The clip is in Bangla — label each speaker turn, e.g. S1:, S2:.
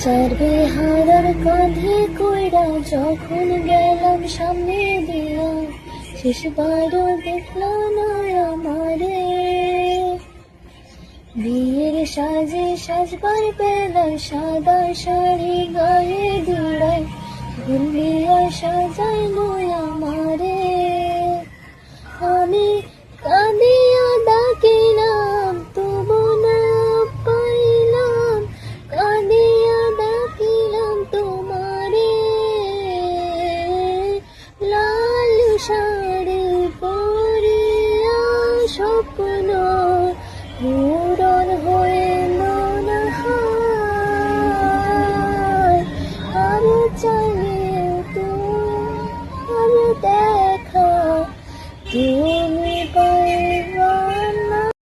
S1: চারবে হারার কাঁধে কইরা যখন গেলাম সামনে দিয়া, শেষবারও দেখলাম না আমারে। বিয়ের সাজে সাজবার বেলায় সাদা শাড়ি গায়ে দিড়ায়, ভুলিয়া সাজাইলো আমারে। আমি